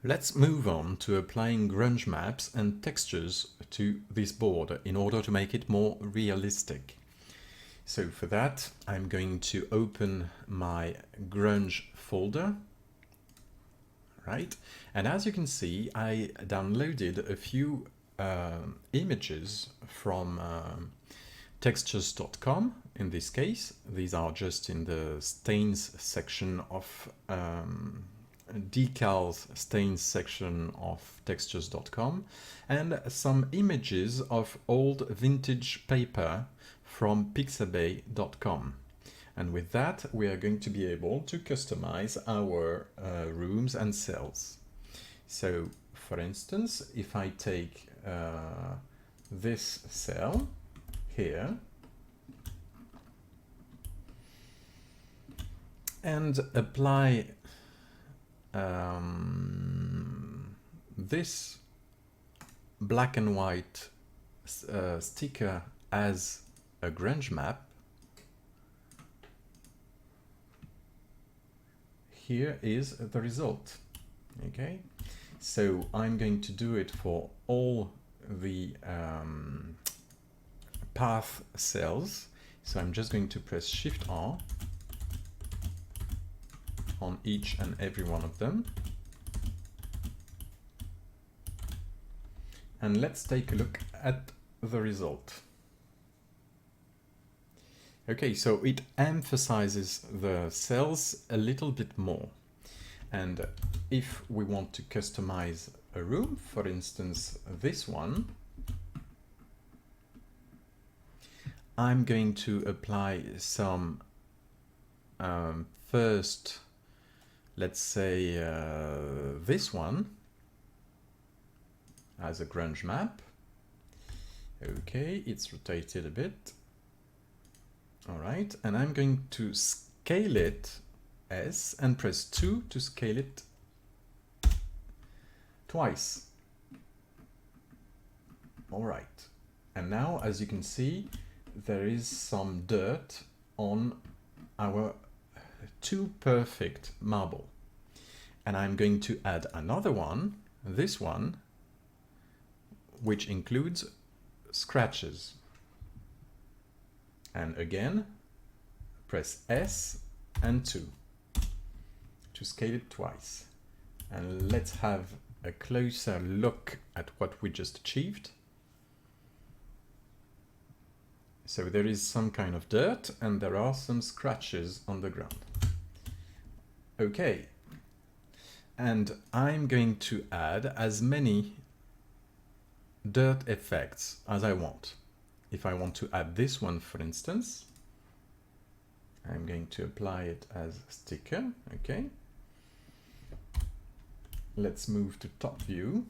Let's move on to applying grunge maps and textures to this board in order to make it more realistic. So for that, I'm going to open my grunge folder, right? And as you can see, I downloaded a few images from textures.com. In this case, these are just in the stains section of decals stains section of textures.com, and some images of old vintage paper from pixabay.com. And with that, we are going to be able to customize our rooms and cells. So, for instance, if I take this cell here and apply this black and white sticker as a grunge map, here is the result. Okay, so I'm going to do it for all the path cells. So I'm just going to press Shift R on each and every one of them. And let's take a look at the result. Okay, so it emphasizes the cells a little bit more. And if we want to customize a room, for instance, this one, I'm going to apply some first, let's say this one as a grunge map. Okay, it's rotated a bit. All right, and I'm going to scale it S and press 2 to scale it twice. All right, and now as you can see, there is some dirt on our too perfect marble. And I'm going to add another one, this one, which includes scratches. And again, press S and 2 to scale it twice. And let's have a closer look at what we just achieved. So there is some kind of dirt and there are some scratches on the ground. Okay, and I'm going to add as many dirt effects as I want. If I want to add this one, for instance, I'm going to apply it as a sticker. Okay. Let's move to top view.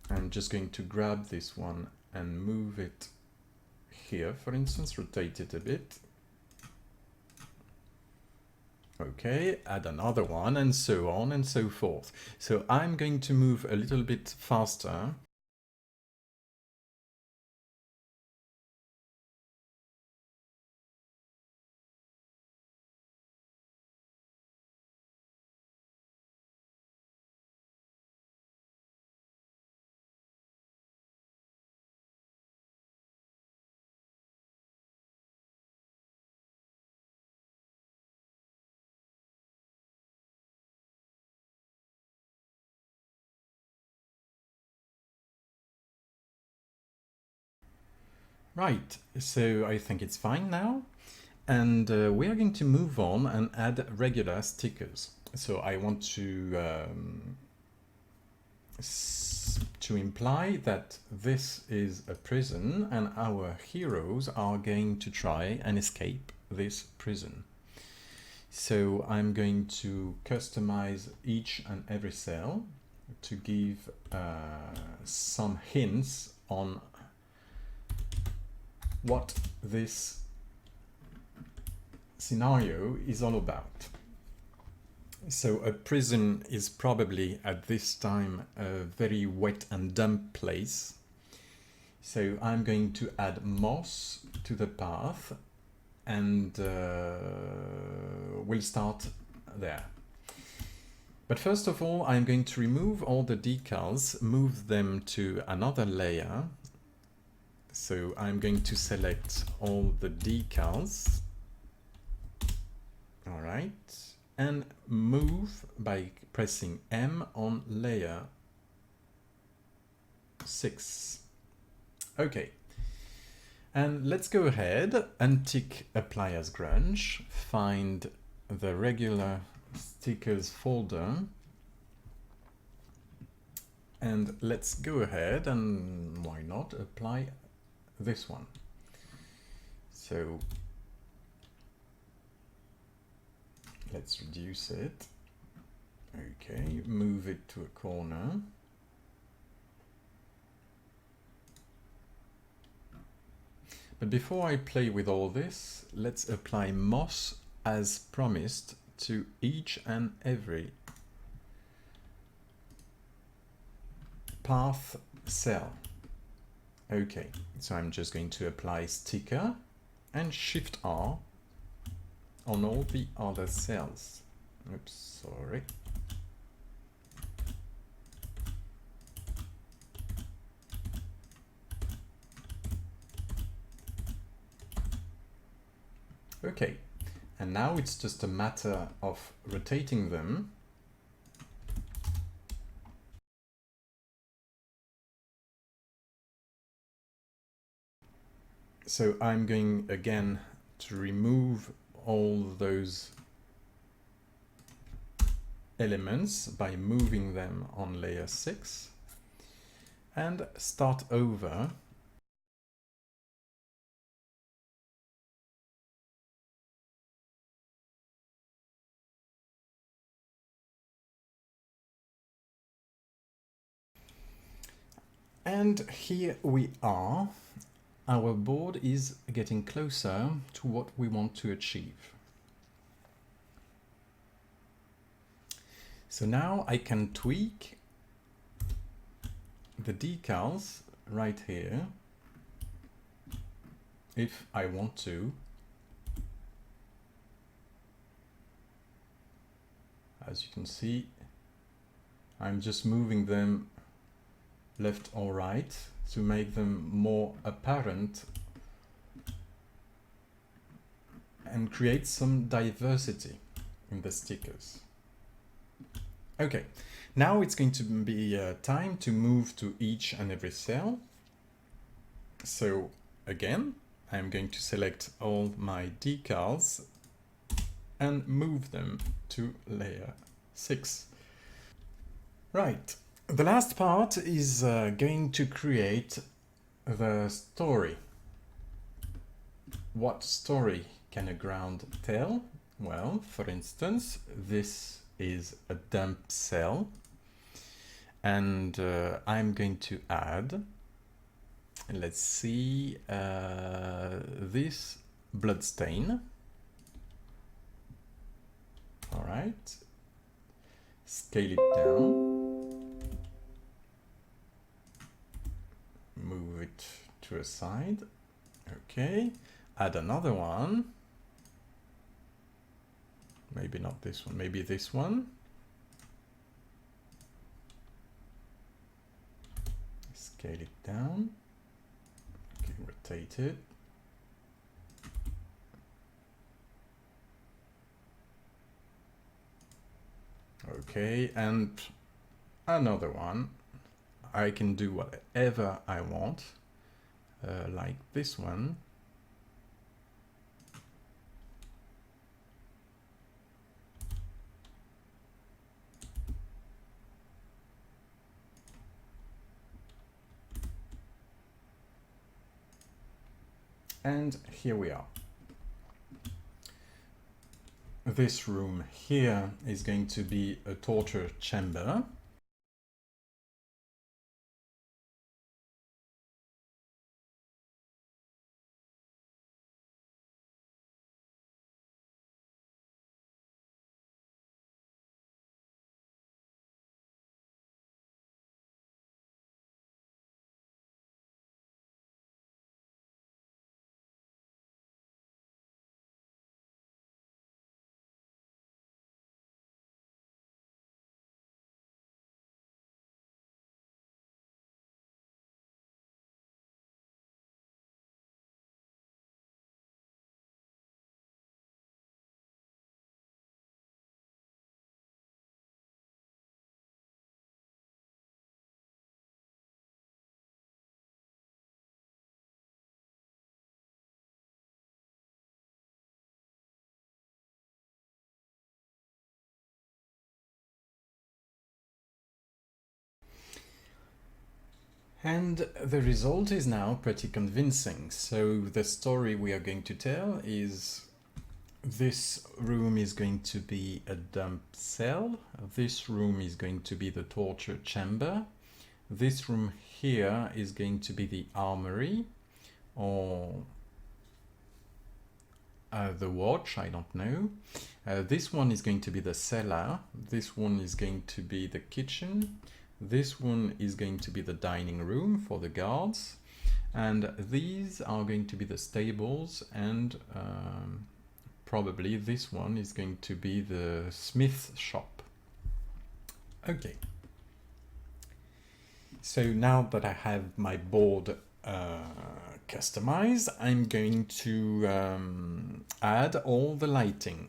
I'm just going to grab this one and move it here, for instance, rotate it a bit. Okay, add another one, and so on and so forth. So I'm going to move a little bit faster. Right, so I think it's fine now. And we are going to move on and add regular stickers. So I want to imply that this is a prison and our heroes are going to try and escape this prison. So I'm going to customize each and every cell to give some hints on what this scenario is all about. So a prison is probably at this time a very wet and damp place. So I'm going to add moss to the path and we'll start there. But first of all, I'm going to remove all the decals, move them to another layer. So I'm going to select all the decals. All right. And move by pressing M on layer 6. Okay. And let's go ahead, untick Apply as Grunge, find the regular stickers folder, and let's go ahead and, why not, apply this one. So let's reduce it. Okay, move it to a corner. But before I play with all this, let's apply moss as promised to each and every path cell. Okay, so I'm just going to apply sticker and Shift R on all the other cells. Oops, sorry. Okay, and now it's just a matter of rotating them. So I'm going again to remove all those elements by moving them on layer 6 and start over. And here we are. Our board is getting closer to what we want to achieve. So now I can tweak the decals right here if I want to. As you can see, I'm just moving them left or right to make them more apparent and create some diversity in the stickers. Okay, now it's going to be time to move to each and every cell. So again, I'm going to select all my decals and move them to layer 6. Right, the last part is going to create the story. What story can a ground tell? Well, for instance, this is a dump cell, and I'm going to add, let's see, this blood stain. All right, scale it down, move it to a side. Okay, add another one. Maybe not this one, maybe this one. Scale it down. Okay, rotate it. Okay, and another one. I can do whatever I want, like this one. And here we are. This room here is going to be a torture chamber. And the result is now pretty convincing. So the story we are going to tell is this room is going to be a dump cell. This room is going to be the torture chamber. This room here is going to be the armory or the watch, I don't know. This one is going to be the cellar. This one is going to be the kitchen. This one is going to be the dining room for the guards. And these are going to be the stables, and probably this one is going to be the smith's shop. Okay. So now that I have my board customized, I'm going to add all the lighting.